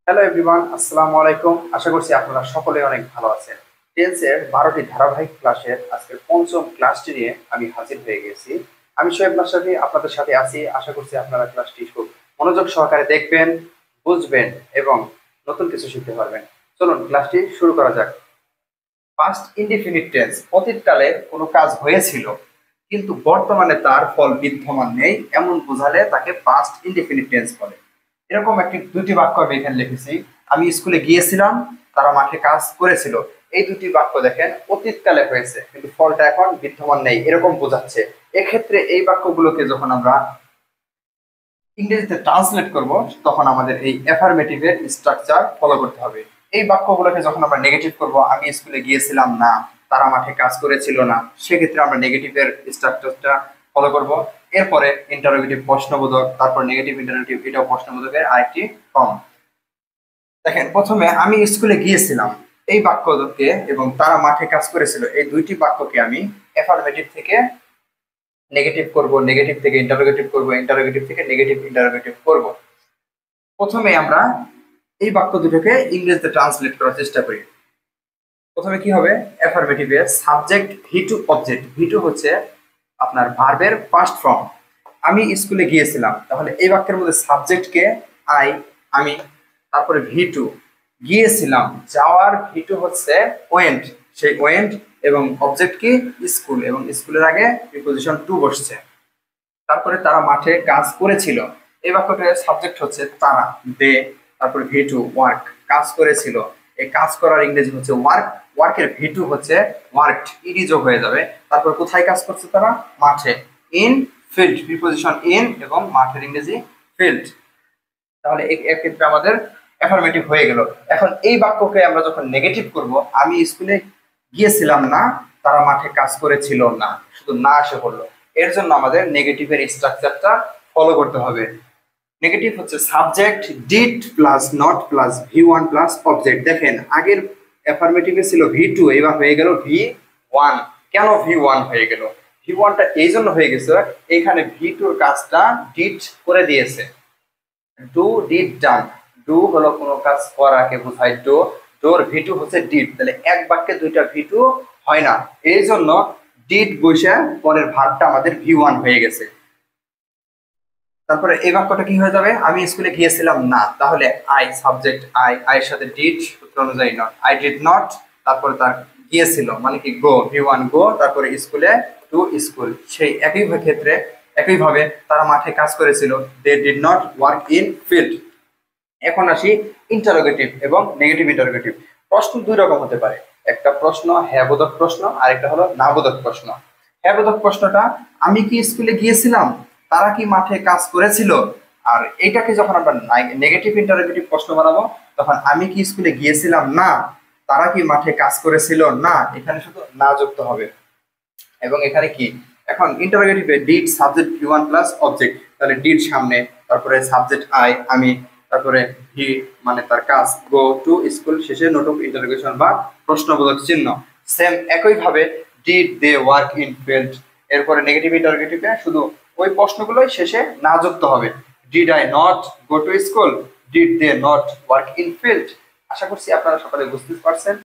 Hello everyone, আসসালামু আলাইকুম। আশা করছি আপনারা সকলে অনেক ভালো আছেন। টেন্সের 12টি ধারাবাহিক ক্লাসের আজকের পঞ্চম ক্লাসটি নিয়ে আমি হাজির হয়ে গেছি। আমি শোয়েব মাশরাফি আপনাদের সাথে আছি। আশা করছি আপনারা ক্লাসটি খুব মনোযোগ সহকারে দেখবেন, বুঝবেন এবং নতুন কিছু শিখতে পারবেন। চলুন ক্লাসটি শুরু করা যাক। পাস্ট ইনডিফিনিট টেন্স, অতীতকালে কোনো কাজ হয়েছিল কিন্তু বর্তমানে তার ফল বিদ্যমান নেই এমন বোঝালে তাকে পাস্ট ইনডিফিনিট টেন্স বলে। এরকম দুটি বাক্য আমি এখানে লিখেছি। আমি স্কুলে গিয়েছিলাম, তারা মাঠে কাজ করেছিল। এই দুটি বাক্য দেখেন অতীতকালে হয়েছে কিন্তু ফলটা এখন বিদ্যমান নেই এরকম বোঝাচ্ছে। এক্ষেত্রে এই বাক্যগুলোকে যখন আমরা ইংরেজিতে ট্রান্সলেট করব তখন আমাদের এই অ্যাফার্মেটিভের স্ট্রাকচার ফলো করতে হবে। এই বাক্যগুলোকে যখন আমরা নেগেটিভ করব, আমি স্কুলে গিয়েছিলাম না, তারা মাঠে কাজ করেছিল না, সেক্ষেত্রে আমরা নেগেটিভের স্ট্রাকচারটা ফলো করব। এরপরে ইন্টারোগেটিভ প্রশ্নবোধক, তারপর নেগেটিভ ইন্টারোগেটিভ, এটাও প্রশ্নবোধকের আরেকটি ফর্ম। দেখেন প্রথমে আমি স্কুলে গিয়েছিলাম এই বাক্যকে এবং তারা মাঠে কাজ করেছিল, এই দুইটি বাক্যকে আমি অ্যাফার্মেটিভ থেকে নেগেটিভ করব, নেগেটিভ থেকে ইন্টারোগেটিভ করব, ইন্টারোগেটিভ থেকে নেগেটিভ ইন্টারোগেটিভ করব। প্রথমে আমরা এই বাক্য দুটোকে ইংরেজিতে ট্রান্সলেট করার চেষ্টা করি। প্রথমে কি হবে, অ্যাফার্মেটিভে subject V two object. V two হচ্ছে আপনার ভার্বের ফার্স্ট ফর্ম। আমি স্কুলে গিয়েছিলাম, তাহলে এই বাক্যের মধ্যে সাবজেক্টকে আই, আমি, তারপরে ভি টু গিয়েছিলাম, যাওয়ার ভি টু হচ্ছে ওয়েন্ট, সেই ওয়েন্ট এবং অবজেক্ট কি স্কুল, এবং স্কুলের আগে প্রিপোজিশন টু বসছে। তারপরে তারা মাঠে কাজ করেছিল, এই বাক্যটার সাবজেক্ট হচ্ছে তারা, দে, তারপরে ভি টু ওয়ার্ক, কাজ করেছিল। এই কাজ করার ইংরেজি হচ্ছে ওয়ার্ক, ওয়ার্কের ভি টু হচ্ছে ওয়ার্কড, ইডি যোগ হয়ে যাবে। তারপর কোথায় কাজ করছে তারা, মাঠে, ইন ফিল্ড, প্রিপোজিশন ইন এবং মাঠের ইংরেজি ফিল্ড। তাহলে এক্ষেত্রে আমাদের অ্যাফার্মেটিভ হয়ে গেল। এখন এই বাক্যকে আমরা যখন নেগেটিভ করব, আমি স্কুলে গিয়েছিলাম না, তারা মাঠে কাজ করেছিল না, শুধু না আসে পড়লো, এর জন্য আমাদের নেগেটিভের স্ট্রাকচারটা ফলো করতে হবে। নেগেটিভ হচ্ছে subject did plus not plus V one plus object. দেখেন আগের অ্যাফার্মেটিভে ছিল ভি টু, এবার হয়ে গেল ভি ওয়ান। কেন ভি ওয়ান হয়ে গেল? ভি ওয়ানটা এই জন্য হয়ে গেছে, এখানে ভি টুর কাজটা ডিড করে দিয়েছে। ডু ডিড ডান, ডু হলো কোনো কাজ করাকে বোঝায়, ডো, ডোর ভি টু হচ্ছে ডিড, তাহলে এক বাক্যে দুইটা ভি টু হয় না, এই জন্য ডিড বসে পরের ভার্বটা আমাদের ভি ওয়ান হয়ে গেছে। তারপরে এই বাক্যটা কি হয়ে যাবে, আমি স্কুলে গিয়েছিলাম না, তাহলে আই সাবজেক্ট আই, আয়ের সাথে ডিড, সূত্র অনুযায়ী নট, আই ডিড নট, তারপরে তার গিয়েছিল মানে কি গো, ভি ওয়ান গো, তারপরে স্কুলে টু স্কুল। সেই একই ক্ষেত্রে একইভাবে তারা মাঠে কাজ করেছিল, they did not work in field. এখন আসি ইন্টারোগেটিভ এবং নেগেটিভ ইন্টারোগেটিভ। প্রশ্ন দুই রকম হতে পারে, একটা প্রশ্ন হ্যাঁ বোধক প্রশ্ন, আর একটা হলো না বোধক প্রশ্ন। হ্যাঁ বোধক প্রশ্নটা আমি কি স্কুলে গিয়েছিলাম, তারা কি মাঠে কাজ করেছিল, আর এইটাকে যখন আমরা নেগেটিভ ইন্টারোগেটিভ প্রশ্ন বানাবো তখন আমি কি স্কুলে গিয়েছিলাম না, তারা কি মাঠে কাজ করেছিল না, এখানে শুধু না যুক্ত হবে। এবং এখানে কি, এখন ইন্টারোগেটিভে did subject V one plus object, তাহলে ডিড সামনে, তারপরে সাবজেক্ট আই আমি, তারপরে হি মানে তার কাজ, গো টু স্কুল, শেষে নোট অফ ইন্টারোগেশন বা প্রশ্নবোধক চিহ্ন। সেম একইভাবে did they work in field, এরপরে নেগেটিভ ইন্টারোগেটিভে শুধু ওই প্রশ্নগুলোই শেষে না যুক্ত হবে। Did I not go to school, did they not work in field. আশা করছি আপনারা সকলে বুঝতে পারছেন।